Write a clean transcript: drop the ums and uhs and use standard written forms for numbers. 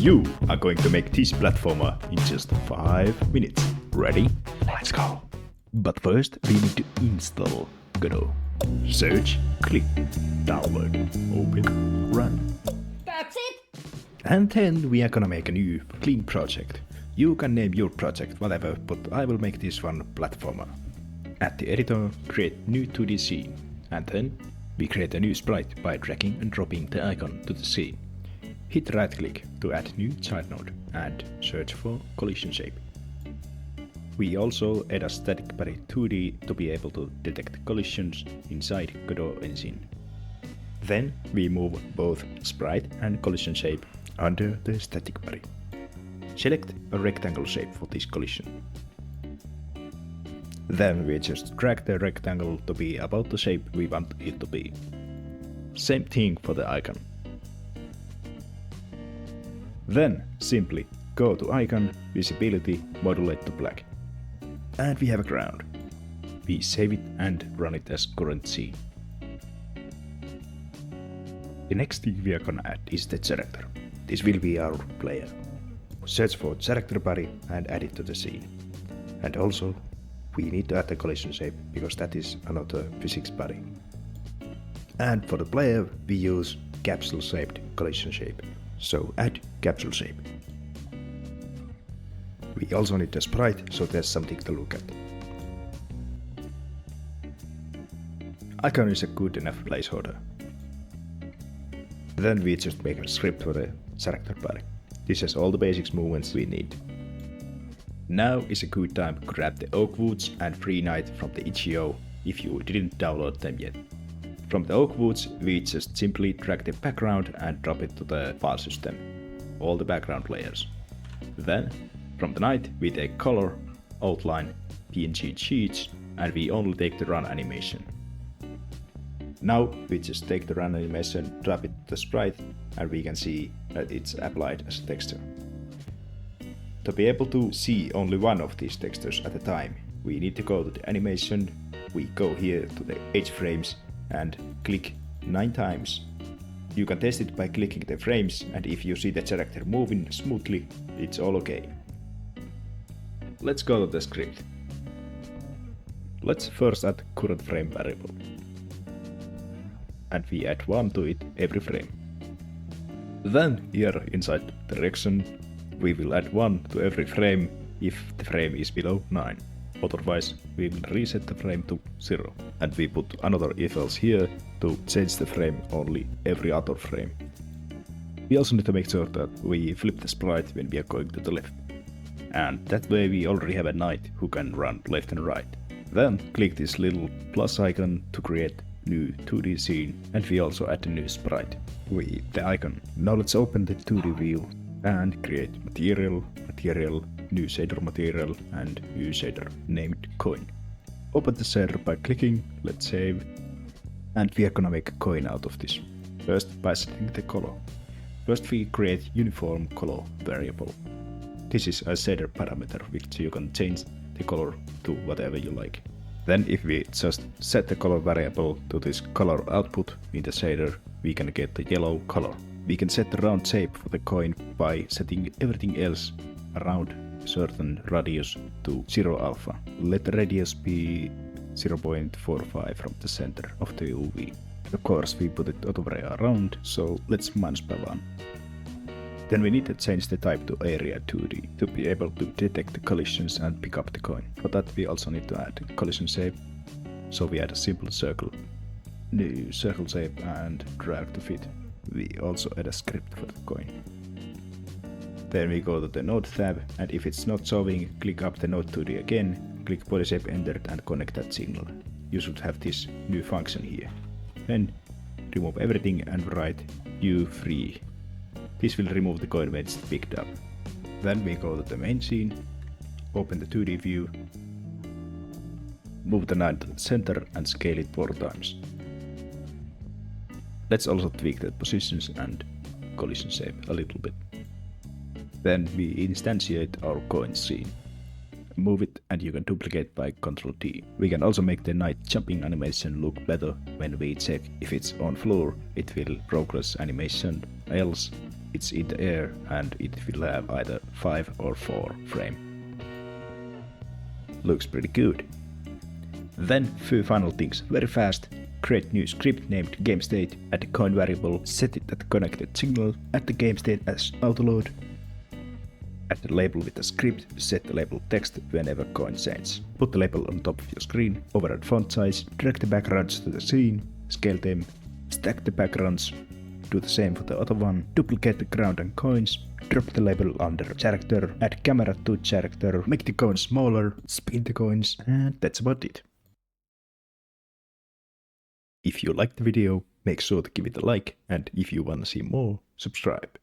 You are going to make this platformer in just 5 minutes. Ready? Let's go. But first we need to install Godot. Search, click, download, open, run. That's it! And then we are gonna make a new clean project. You can name your project whatever, but I will make this one platformer. At the editor, create new 2D scene, and then we create a new sprite by dragging and dropping the icon to the scene. Hit right click to add new child node and search for collision shape. We also add a static body 2D to be able to detect collisions inside Godot engine. Then we move both sprite and collision shape under the static body. Select a rectangle shape for this collision. Then we just drag the rectangle to be about the shape we want it to be. Same thing for the icon. Then simply go to icon, visibility, modulate to black. And we have a ground. We save it and run it as current scene. The next thing we are gonna add is the character. This will be our player. Search for character body and add it to the scene. And also we need to add the collision shape because that is another physics body. And for the player we use capsule shaped collision shape. So add capsule shape. We also need a sprite, so there's something to look at. Icon is a good enough placeholder. Then we just make a script for the character body. This has all the basics movements we need. Now is a good time to grab the oak woods and free night from the itch.io if you didn't download them yet. From the oak woods we just simply drag the background and drop it to the file system, all the background layers. Then from the night we take color, outline, png-sheets, and we only take the run animation. Now we just take the run animation, drop it to the sprite, and we can see that it's applied as a texture. To be able to see only one of these textures at a time, we need to go to the animation, we go here to the edge frames and click 9 times. You can test it by clicking the frames, and if you see the character moving smoothly, it's all okay. Let's go to the script. Let's first add current frame variable. And we add 1 to it every frame. Then here inside direction we will add 1 to every frame if the frame is below 9. Otherwise we will reset the frame to 0. And we put another if else here to change the frame only every other frame. We also need to make sure that we flip the sprite when we are going to the left. And that way we already have a knight who can run left and right. Then click this little plus icon to create new 2D scene, and we also add a new sprite with the icon. Now let's open the 2D view and create material, new shader material, and new shader named coin. Open the shader by clicking, let's save, and we are gonna make a coin out of this. First by setting the color. First we create uniform color variable. This is a shader parameter which you can change the color to whatever you like. Then if we just set the color variable to this color output in the shader, we can get the yellow color. We can set the round shape for the coin by setting everything else around a certain radius to 0 alpha. Let the radius be 0.45 from the center of the UV. Of course we put it other way around, so let's minus by 1. Then we need to change the type to area 2D to be able to detect the collisions and pick up the coin. For that we also need to add collision shape, so we add a simple circle, new circle shape and drag to fit. We also add a script for the coin. Then we go to the node tab, and if it's not showing, click up the node 2D again, click body shape entered and connect that signal. You should have this new function here. Then remove everything and write U3. This will remove the coin when it's picked up. Then we go to the main scene, open the 2D view, move the knight to the center and scale it 4 times. Let's also tweak the positions and collision shape a little bit. Then we instantiate our coin scene. Move it and you can duplicate by Ctrl D. We can also make the knight jumping animation look better when we check if it's on floor, it will progress animation, else it's in the air and it will have either 5 or 4 frame. Looks pretty good. Then few final things very fast. Create new script named GameState, add a coin variable, set it at connected signal, add the GameState as autoload, add the label with the script, set the label text whenever coin changes. Put the label on top of your screen, override font size, drag the backgrounds to the scene, scale them, stack the backgrounds, do the same for the other one, duplicate the ground and coins, drop the label under character, add camera to character, make the coins smaller, spin the coins, and that's about it. If you liked the video, make sure to give it a like, and if you wanna see more, subscribe.